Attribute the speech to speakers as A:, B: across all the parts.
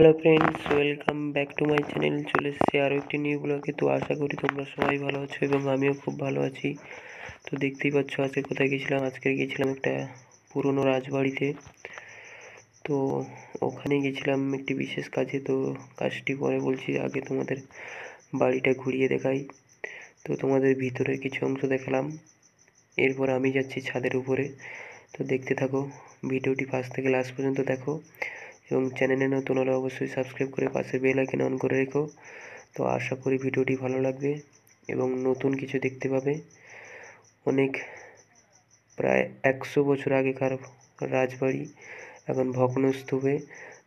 A: Hello friends, welcome back to my channel. চলে এসেছি আরও একটি নিউ ব্লগে। তো আশা করি তোমরা সবাই ভালো আছো এবং আমিও খুব ভালো আছি। তো দেখতেই পাচ্ছ আজকে কোথায় গেছিলাম। আজকে গেছিলাম একটা পুরনো রাজবাড়িতে। তো ওখানে গেছিলাম একটি বিশেষ কাজে। তো কাজটি পরে বলছি, আগে তোমাদের বাড়িটা ঘুরিয়ে দেখাই। তো তোমাদের ভিতরের কিছু অংশ দেখালাম, এরপর আমি যাচ্ছি ছাদের উপরে। তো দেখতে থাকো, ভিডিওটি ফার্স্ট থেকে লাস্ট পর্যন্ত দেখো এবং চ্যানেলে নতুন হলে অবশ্যই সাবস্ক্রাইব করে পাশে বেল আইকন অন করে রেখো। তো আশা করি ভিডিওটি ভালো লাগবে এবং নতুন কিছু দেখতে পাবে। অনেক প্রায় 100 বছর আগেকার রাজবাড়ি এখন ভগ্নস্তূপে।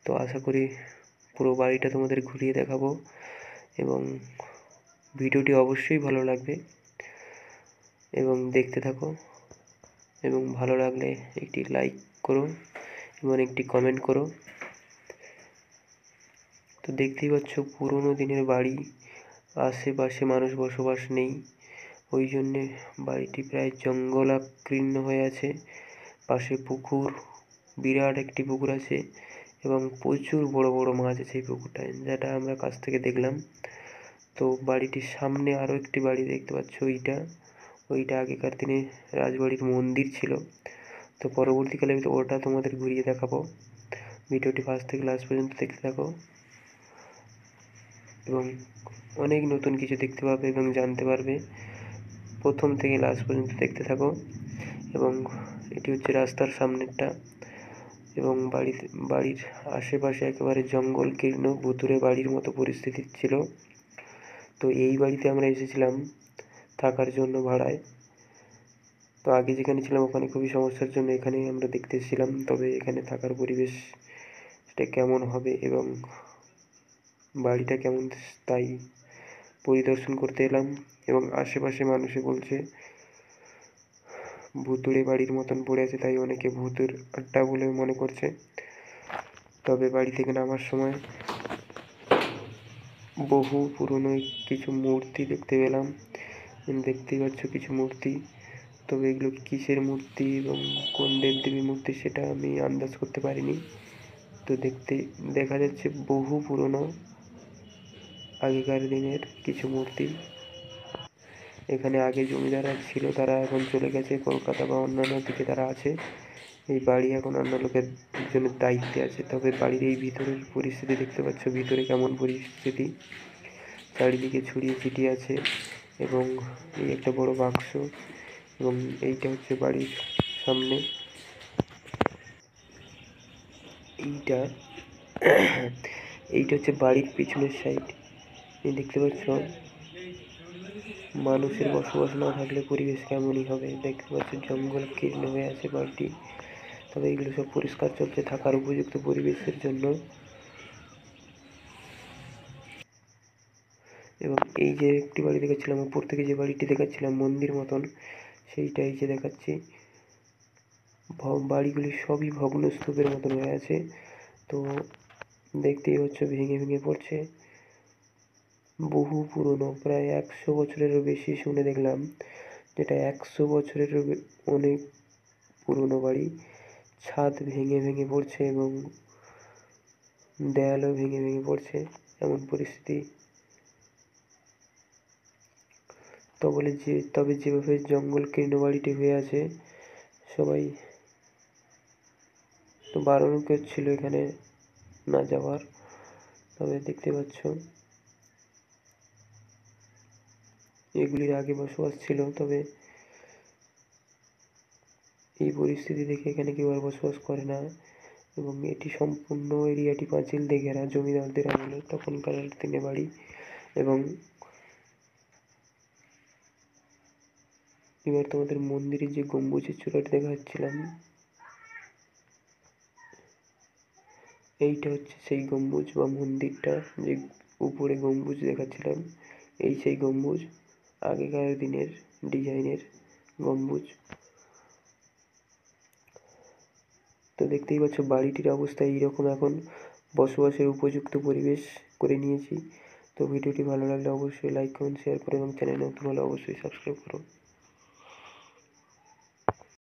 A: তো আশা করি পুরো বাড়িটা তোমাদের ঘুরিয়ে দেখাবো এবং ভিডিওটি অবশ্যই ভালো লাগবে এবং দেখতে থাকো। এবং ভালো লাগলে একটি লাইক করো এবং একটি কমেন্ট করো। তো দেখতেই পাচ্ছ পুরনো দিনের বাড়ি, আশেপাশে মানুষ বসবাস নেই, ওই জন্যে বাড়িটি প্রায় জঙ্গলাকীর্ণ হয়ে আছে। পাশে পুকুর, বিরাট একটি পুকুর আছে এবং প্রচুর বড় বড় মাছ আছে এই পুকুরটায়, যেটা আমরা কাছ থেকে দেখলাম। তো বাড়িটির সামনে আরও একটি বাড়ি দেখতে পাচ্ছ, ওইটা আগেকার দিনে রাজবাড়ির মন্দির ছিল। তো পরবর্তীকালে ওটা তোমাদের ঘুরিয়ে দেখাবো। ভিডিওটি ফার্স্ট থেকে লাস্ট পর্যন্ত দেখতে থাকো এবং অনেক নতুন কিছু দেখতে পাবে এবং জানতে পারবে। প্রথম থেকে লাস্ট পর্যন্ত দেখতে থাকো। এবং এটি হচ্ছে রাস্তার সামনেরটা এবং বাড়ির আশেপাশে একেবারে জঙ্গলকীর্ণ ভুতুড়ে বাড়ির মতো পরিস্থিতি ছিল। তো এই বাড়িতে আমরা এসেছিলাম থাকার জন্য ভাড়ায়। তো আগে যেখানে ছিলাম ওখানে খুবই সমস্যার জন্য এখানে আমরা দেখতে এসেছিলাম। তবে এখানে থাকার পরিবেশটা কেমন হবে এবং বাড়িটা কেমন তাই পরিদর্শন করতে এলাম। এবং আশেপাশে মানুষে বলছে ভুতুড়ে বাড়ির মতন পড়ে আছে, তাই অনেকে ভূতের আড্ডা বলে মনে করছে। তবে বাড়ি থেকে নামার সময় বহু পুরনো কিছু মূর্তি দেখতে পেলাম। দেখতেই পাচ্ছ কিছু মূর্তি, তবে এগুলো কিসের মূর্তি এবং কোন দেবদেবীর মূর্তি সেটা আমি আন্দাজ করতে পারিনি। তো দেখা যাচ্ছে বহু পুরনো আগেকার দিনের কিছু মূর্তি। এখানে আগে জমিদাররা ছিল, তারা এখন চলে গেছে কলকাতা বা অন্যান্য দিকে তারা আছে। এই বাড়ি এখন অন্য লোকের জন্য দায়িত্বে আছে। তবে বাড়ির এই ভিতরের পরিস্থিতি দেখতে পাচ্ছ, ভিতরে কেমন পরিস্থিতি, চারিদিকে ছড়িয়ে ছিটিয়ে আছে এবং এই একটা বড় বাক্স। এবং এইটা হচ্ছে বাড়ির সামনে, এইটা হচ্ছে বাড়ির পিছনের সাইড। এই দেখতে পাচ্ছ, মানুষের বসবাস না থাকলে পরিবেশ কেমনই হবে। দেখতে পাচ্ছ জঙ্গলকীর্ণ হয়ে আছে বাড়িটি। তবে এগুলো সব পরিষ্কার চলছে থাকার উপযুক্ত পরিবেশের জন্য। এবং এই যে একটি বাড়ি দেখাচ্ছিলাম, উপর থেকে যে বাড়িটি দেখাচ্ছিলাম মন্দির মতন, সেইটাই যে দেখাচ্ছি। বাড়িগুলি সবই ভগ্নস্তূপের মতন হয়ে আছে। তো দেখতেই হচ্ছে ভেঙে ভেঙে পড়ছে। বহু পুরনো, প্রায় 100 বছরেরও বেশি শুনে দেখলাম, যেটা 100 বছরেরও অনেক পুরনো বাড়ি। ছাদ ভেঙে ভেঙে পড়ছে এবং দেয়ালও ভেঙে ভেঙে পড়ছে, এমন পরিস্থিতি। তবে যেভাবে জঙ্গলকীর্ণ বাড়িটি হয়ে আছে, সবাই তো বারণ করছিল এখানে না যাওয়ার। তবে দেখতে পাচ্ছ এগুলির আগে বসবাস ছিল, তবে এই পরিস্থিতি দেখে এখানে কেউ আর বসবাস করে না। এবং এটি সম্পূর্ণ এরিয়াটি পাঁচিল দিয়ে ঘেরা, জমিদারদের আমলে তখনকার দিনে বাড়ি। এবং এবার তোমাদের মন্দিরের যে গম্বুজের চূড়াটি দেখাচ্ছিলাম, এইটা হচ্ছে সেই গম্বুজ বা মন্দিরটা, যে উপরে গম্বুজ দেখাচ্ছিলাম, এই সেই গম্বুজ, আগেকার দিনের ডিজাইনের গম্বুজ। তো দেখতেই পাচ্ছ বাড়িটির অবস্থা এইরকম। এখন বসবাসের উপযুক্ত পরিবেশ করে নিয়েছি। তো ভিডিওটি ভালো লাগলে অবশ্যই লাইক কমেন্ট শেয়ার করো এবং চ্যানেলে নতুন হলে অবশ্যই সাবস্ক্রাইব করো।